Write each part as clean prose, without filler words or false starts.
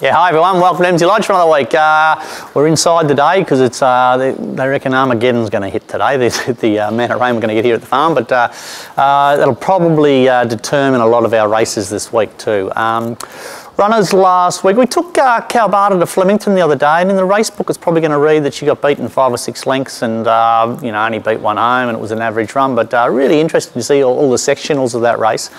Yeah, hi everyone, welcome to Emsley Lodge for another week. We're inside today because it's they reckon Armageddon's going to hit today, the amount of rain we're going to get here at the farm, but that'll probably determine a lot of our races this week too. Runners last week, we took Calvada to Flemington the other day, and in the race book it's probably going to read that she got beaten 5 or 6 lengths and only beat one home, and it was an average run, but really interesting to see all the sectionals of that race,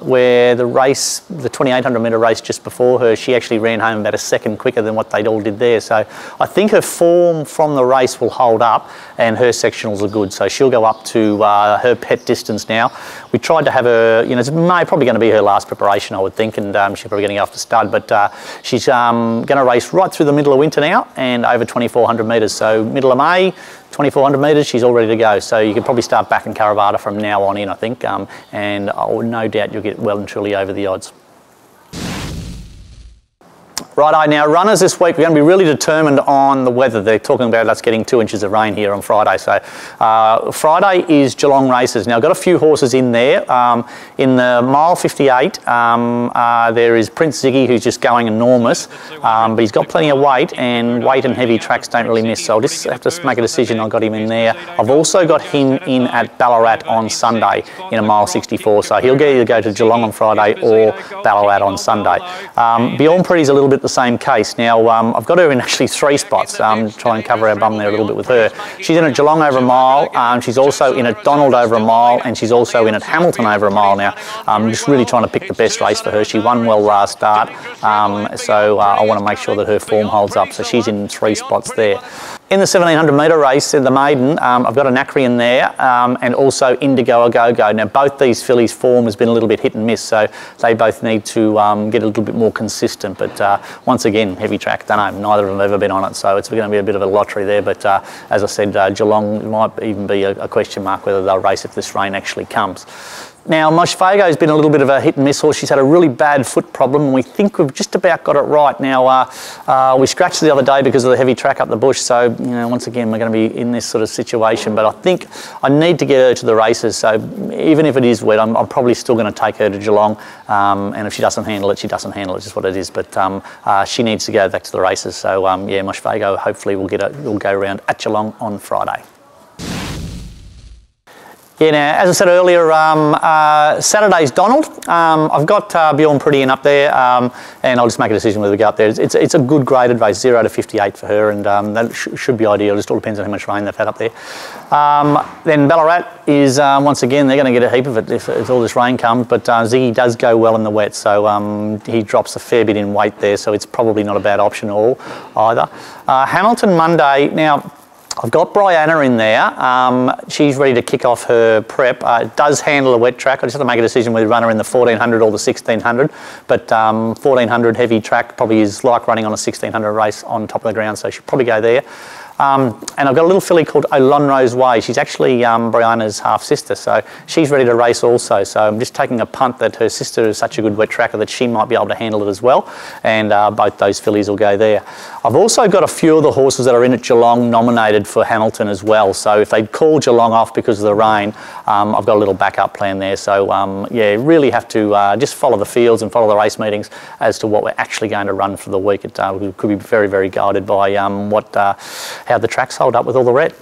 where the 2800 metre race just before her, she actually ran home about a second quicker than what they'd all did there. So I think her form from the race will hold up and her sectionals are good, so she'll go up to her pet distance now. We tried to have her, it's probably going to be her last preparation, I would think, and she's probably getting off the stud, but she's going to race right through the middle of winter now and over 2400 metres. So middle of May, 2400 metres, she's all ready to go. So you can probably start backing Caravada from now on in, I think, and no doubt you'll get well and truly over the odds. Righto, now runners this week, we're going to be really determined on the weather. They're talking about us getting 2 inches of rain here on Friday. So Friday is Geelong races. Now I've got a few horses in there. In the mile 58, there is Prince Ziggy, who's just going enormous, but he's got plenty of weight, and weight and heavy tracks don't really miss. So I'll just have to make a decision. I've got him in there. I've also got him in at Ballarat on Sunday in a mile 64. So he'll either go to Geelong on Friday or Ballarat on Sunday. Beyond Pretty's a little bit the same case. Now I've got her in actually 3 spots, try and cover our bum there a little bit with her. She's in at Geelong over a mile, she's also in at Donald over a mile, and she's also in at Hamilton over a mile now. I'm just really trying to pick the best race for her. She won well last start, so I want to make sure that her form holds up, so she's in 3 spots there. In the 1700 metre race, the maiden, I've got an Acri in there, and also Indigo A Go Go. Now both these fillies' form has been a little bit hit and miss, so they both need to get a little bit more consistent. But once again, heavy track, don't know, neither of them have ever been on it, so it's going to be a bit of a lottery there. But as I said, Geelong might even be a question mark whether they'll race if this rain actually comes. Now, Moshfago has been a little bit of a hit and miss horse. She's had a really bad foot problem, and we think we've just about got it right. Now, we scratched the other day because of the heavy track up the bush, so, once again, we're going to be in this sort of situation, but I think I need to get her to the races, so even if it is wet, I'm probably still going to take her to Geelong, and if she doesn't handle it, she doesn't handle it, it's just what it is, but she needs to go back to the races, so, yeah, Moshfago hopefully will go around at Geelong on Friday. Yeah, now, as I said earlier, Saturday's Donald. I've got Beyond Pretty in up there, and I'll just make a decision whether we go up there. It's a good graded race, 0 to 58 for her, and that should be ideal. It just all depends on how much rain they've had up there. Then Ballarat is, once again, they're going to get a heap of it if all this rain comes, but Ziggy does go well in the wet, so he drops a fair bit in weight there, so it's probably not a bad option at all either. Hamilton Monday, now, I've got Brianna in there. She's ready to kick off her prep. It does handle a wet track. I just have to make a decision whether to run her in the 1400 or the 1600. But 1400 heavy track probably is like running on a 1600 race on top of the ground, so she'll probably go there. And I've got a little filly called Olonro's Way. She's actually Brianna's half-sister, so she's ready to race also. So I'm just taking a punt that her sister is such a good wet tracker that she might be able to handle it as well, and both those fillies will go there. I've also got a few of the horses that are in at Geelong nominated for Hamilton as well, so if they call Geelong off because of the rain, I've got a little backup plan there. So yeah, really have to just follow the fields and follow the race meetings as to what we're actually going to run for the week. It could be very, very guided by how the tracks hold up with all the wet.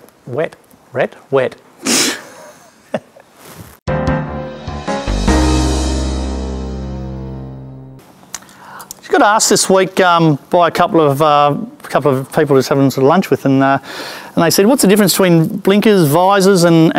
Just got asked this week by a couple of people just having some lunch with, and they said, "What's the difference between blinkers, visors, and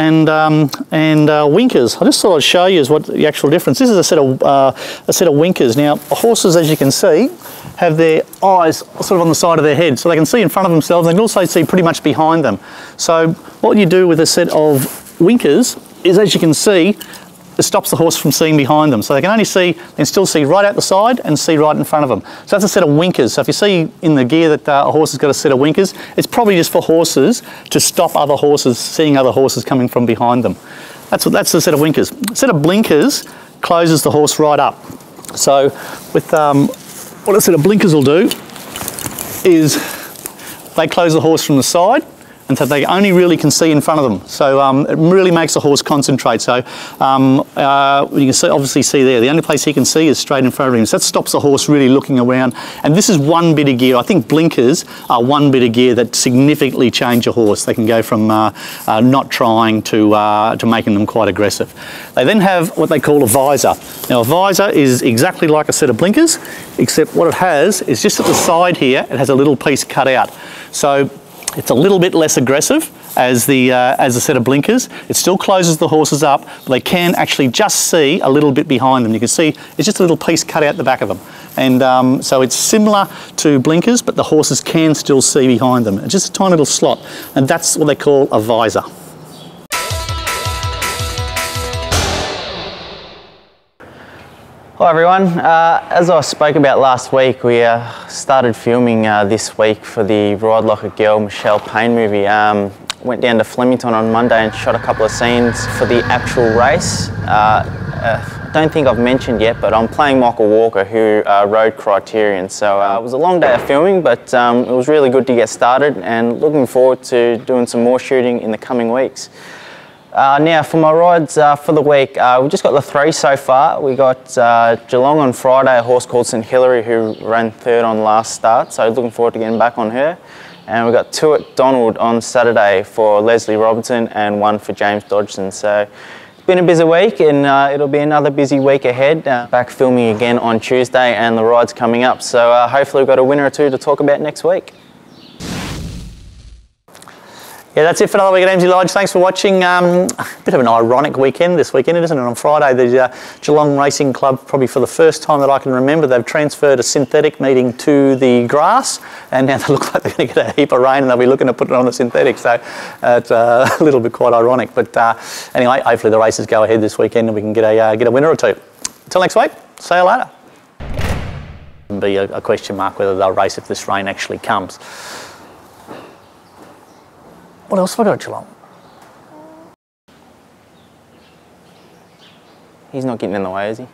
winkers?" I just thought I'd show you what the actual difference. This is a set of winkers. Now, horses, as you can see, have their eyes sort of on the side of their head, so they can see in front of themselves. They can also see pretty much behind them. So what you do with a set of winkers is, as you can see, it stops the horse from seeing behind them. So they can still see right out the side and see right in front of them. So that's a set of winkers. So if you see in the gear that a horse has got a set of winkers, it's probably just for horses to stop other horses seeing other horses coming from behind them. That's the set of winkers. A set of blinkers closes the horse right up. So with what a set of blinkers will do is they close the horse from the side, and so they only really can see in front of them. So it really makes the horse concentrate. So you can obviously see there, the only place he can see is straight in front of him. So that stops the horse really looking around. And this is one bit of gear. I think blinkers are one bit of gear that significantly change a horse. They can go from not trying to making them quite aggressive. They then have what they call a visor. Now a visor is exactly like a set of blinkers, except what it has is just at the side here, it has a little piece cut out. So it's a little bit less aggressive as the set of blinkers. It still closes the horses up, but they can actually just see a little bit behind them. You can see it's just a little piece cut out the back of them. And so it's similar to blinkers, but the horses can still see behind them. It's just a tiny little slot, and that's what they call a visor. Hi everyone, as I spoke about last week, we started filming this week for the Ride Like a Girl Michelle Payne movie. Went down to Flemington on Monday and shot a couple of scenes for the actual race. I don't think I've mentioned yet, but I'm playing Michael Walker, who rode Criterion. So it was a long day of filming, but it was really good to get started, and looking forward to doing some more shooting in the coming weeks. Now for my rides for the week, we've just got the 3 so far. We got Geelong on Friday, a horse called St Hilary who ran 3rd on last start, so looking forward to getting back on her. And we've got 2 at Donald on Saturday for Leslie Robertson and 1 for James Dodgson. So it's been a busy week, and it'll be another busy week ahead. Back filming again on Tuesday, and the rides coming up. So hopefully we've got a winner or 2 to talk about next week. Yeah, that's it for another week at Emsley Lodge. Thanks for watching. A bit of an ironic weekend this weekend, isn't it? On Friday, the Geelong Racing Club, probably for the first time that I can remember, they've transferred a synthetic meeting to the grass, and now they look like they're going to get a heap of rain and they'll be looking to put it on the synthetic. So it's a little bit quite ironic. But anyway, hopefully the races go ahead this weekend and we can get a winner or 2. Until next week, see you later. It'll be a question mark whether they'll race if this rain actually comes. What else have I got, Geelong? He's not getting in the way, is he?